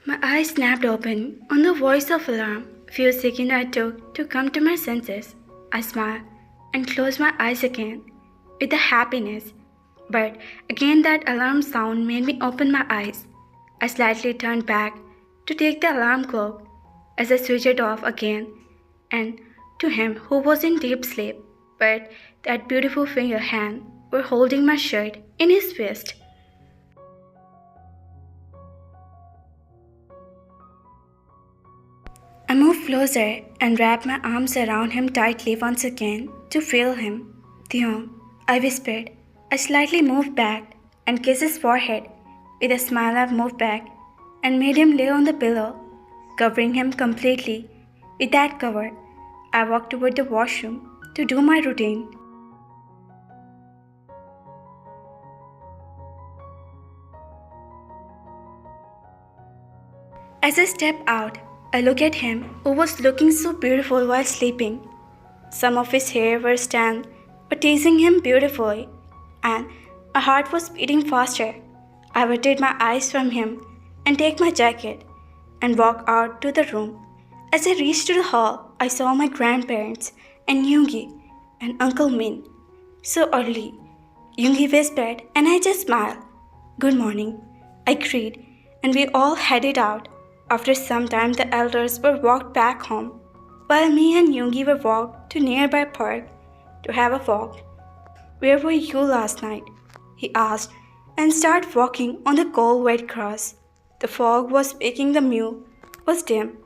My eyes snapped open on the voice of alarm. Few seconds I took to come to my senses. I smiled and closed my eyes again with the happiness. But again that alarm sound made me open my eyes. I slightly turned back to take the alarm clock as I switched it off again and to him who was in deep sleep, but that beautiful finger hand were holding my shirt in his fist. I moved closer and wrapped my arms around him tightly once again to feel him. Taehyung, I whispered. I slightly moved back and kissed his forehead. With a smile I moved back and made him lay on the pillow, covering him completely. With that cover, I walked toward the washroom to do my routine. As I stepped out, I looked at him who was looking so beautiful while sleeping. Some of his hair were stand but teasing him beautifully, and my heart was beating faster. I averted my eyes from him and take my jacket and walk out to the room. As I reached to the hall, I saw my grandparents and Yoongi and Uncle Min. So early, Yoongi whispered and I just smiled. Good morning, I greeted, and we all headed out. After some time, the elders were walked back home, while me and Yoongi were walked to nearby park to have a walk. Where were you last night? He asked, and started walking on the cold wet grass. The fog was making the mew was dim.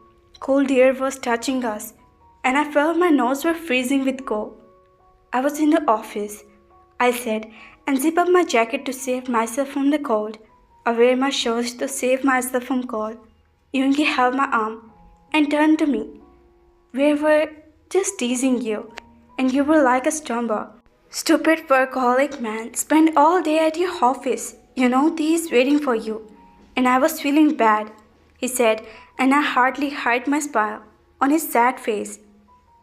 Cold air was touching us, and I felt my nose were freezing with cold. I was in the office, I said, and zip up my jacket to save myself from the cold. I wear my shorts to save myself from cold. Yoongi held my arm and turned to me. We were just teasing you, and you were like a stumble. Stupid workaholic man, spent all day at your office. You know he's waiting for you. And I was feeling bad, he said, and I hardly hid my smile on his sad face.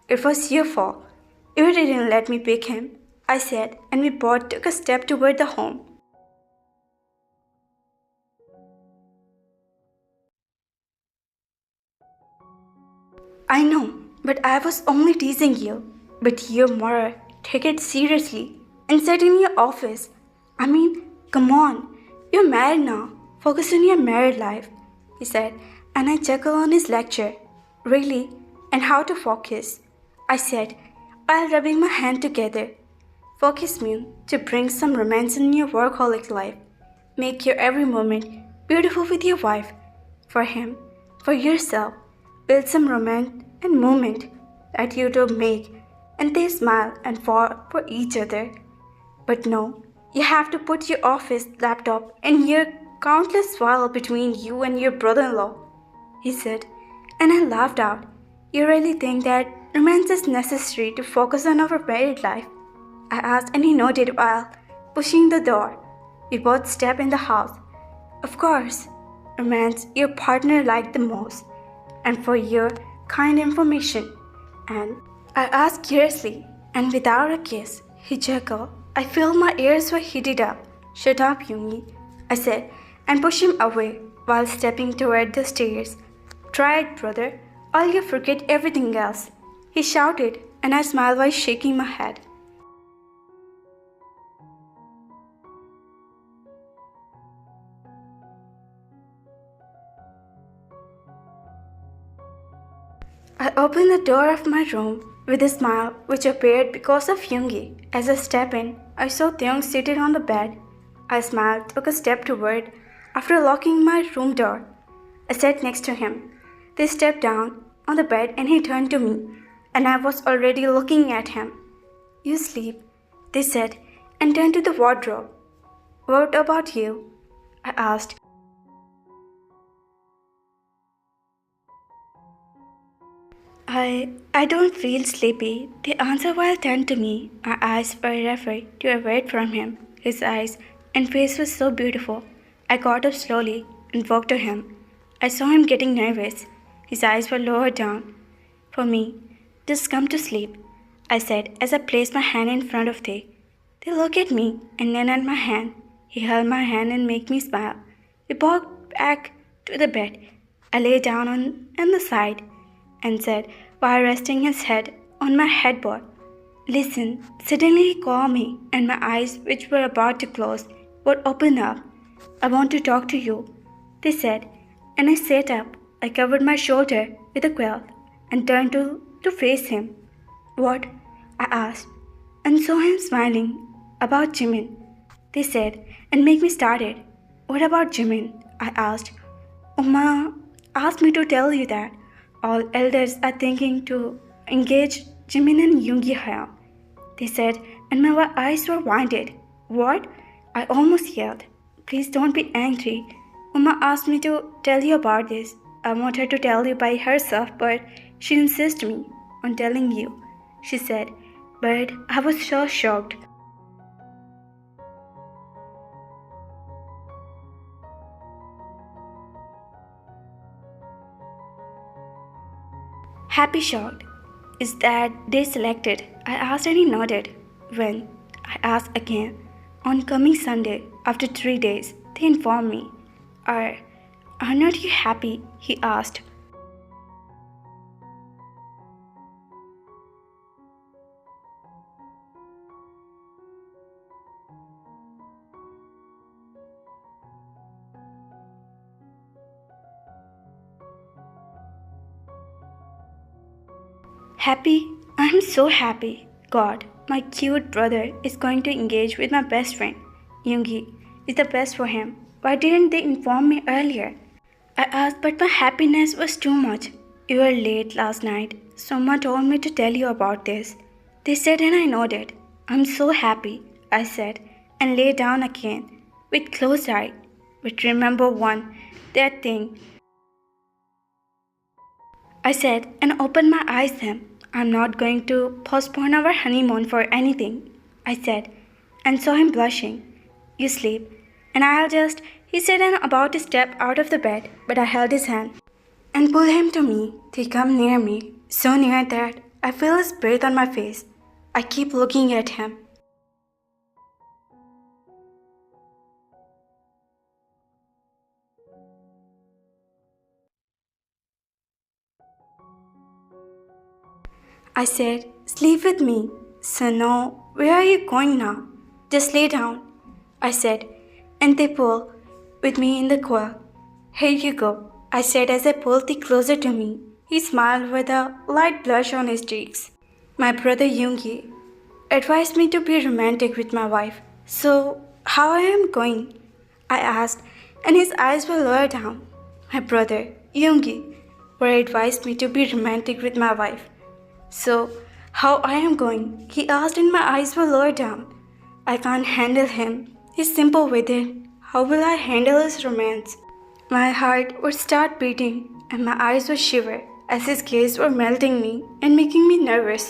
It was your fault. You didn't let me pick him, I said, and we both took a step toward the home. I know, but I was only teasing you. But you, Mara, take it seriously and sit in your office. I mean, come on, you're married now. Focus on your married life, he said, and I chuckled on his lecture. Really? And how to focus? I said, while rubbing my hand together. Focus means to bring some romance in your workaholic life. Make your every moment beautiful with your wife. For him, for yourself. Build some romance and moment that you two make, and they smile and fall for each other. But no, you have to put your office laptop and your countless wall between you and your brother-in-law, he said, and I laughed out. You really think that romance is necessary to focus on our married life? I asked, and he nodded while pushing the door. We both stepped in the house. Of course, romance your partner liked the most, and for your kind information. And I asked curiously, and without a kiss, he chuckled. I felt my ears were heated up. Shut up, Yoongi, I said, and pushed him away while stepping toward the stairs. Try it, brother, or you'll forget everything else, he shouted, and I smiled while shaking my head. I opened the door of my room with a smile which appeared because of Yoongi. As I stepped in, I saw Taehyung seated on the bed. I smiled, took a step toward. After locking my room door, I sat next to him. They stepped down on the bed and he turned to me, and I was already looking at him. You sleep, they said, and turned to the wardrobe. What about you? I asked. I don't feel sleepy, they answered while turned to me. My eyes were afraid to avoid from him. His eyes and face was so beautiful. I got up slowly and walked to him. I saw him getting nervous. His eyes were lowered down. For me, just come to sleep, I said as I placed my hand in front of Tae. They looked at me and then at my hand. He held my hand and made me smile. We walked back to the bed I lay down on the side and said, while resting his head on my headboard, "Listen." Suddenly he called me, and my eyes, which were about to close, would open up. "I want to talk to you," they said, and I sat up. I covered my shoulder with a quilt and turned to face him. "What?" I asked, and saw him smiling. "About Jimin," they said, and make me started. "What about Jimin?" I asked. "Uma asked me to tell you that all elders are thinking to engage Jimin and Yoongi here," they said, and my eyes were winded. "What?" I almost yelled. "Please don't be angry. Uma asked me to tell you about this. I want her to tell you by herself, but she insists me on telling you," she said. But I was so shocked. Happy shocked. "Is that day selected?" I asked, and he nodded. "When?" I asked again. "On coming Sunday, after 3 days, they informed me." Are not you happy?" he asked. "Happy? I am so happy. God, my cute brother is going to engage with my best friend. Yoongi is the best for him. Why didn't they inform me earlier?" I asked, but my happiness was too much. "You were late last night. Someone told me to tell you about this," they said, and I nodded. "I'm so happy," I said, and lay down again with closed eyes. "But remember that thing," I said, and opened my eyes then. "I'm not going to postpone our honeymoon for anything," I said, and saw him blushing. "You sleep, and I'll just," he said, and about to step out of the bed, but I held his hand and pulled him to me to come near me, so near that I feel his breath on my face. I keep looking at him. I said, "Sleep with me." "So no, where are you going now?" "Just lay down," I said, and they pulled with me in the coil. "Here you go," I said as I pulled thee closer to me. He smiled with a light blush on his cheeks. "My brother Yoongi advised me to be romantic with my wife. So, how I am going?" I asked, and his eyes were lower down. "My brother Yoongi were advised me to be romantic with my wife. So, how I am going?" he asked, and my eyes were lower down. "I can't handle him. He's simple with it. How will I handle his romance?" My heart would start beating, and my eyes would shiver as his gaze were melting me and making me nervous.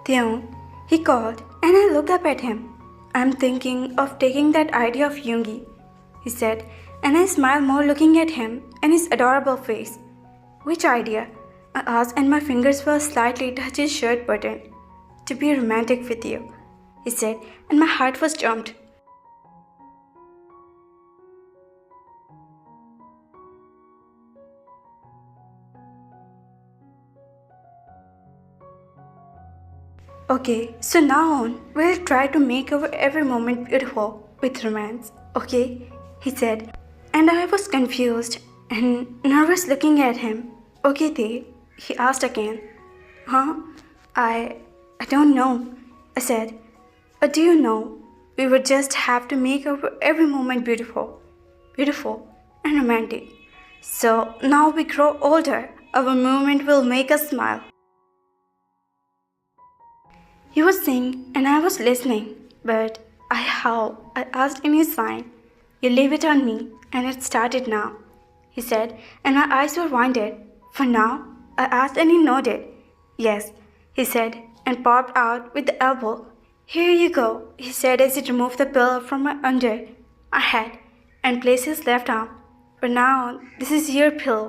"Taehyung," he called, and I looked up at him. "I'm thinking of taking that idea of Yoongi," he said, and I smiled more looking at him and his adorable face. "Which idea?" I asked, and my fingers fell slightly touch his shirt button. "To be romantic with you," he said, and my heart was jumped. "Okay, so now on, we'll try to make our every moment beautiful with romance, okay?" he said, and I was confused and nervous looking at him. "Okay, Tay," he asked again. "Huh? I don't know," I said. "Do you know, we would just have to make our every moment beautiful and romantic. So now we grow older, our moment will make us smile." He was saying, and I was listening, but I asked in his sign. "You leave it on me, and it started now," he said, and my eyes were winded. "For now?" I asked, and he nodded. "Yes," he said, and popped out with the elbow. "Here you go," he said as he removed the pillow from my under my head and placed his left arm. "For now, this is your pillow."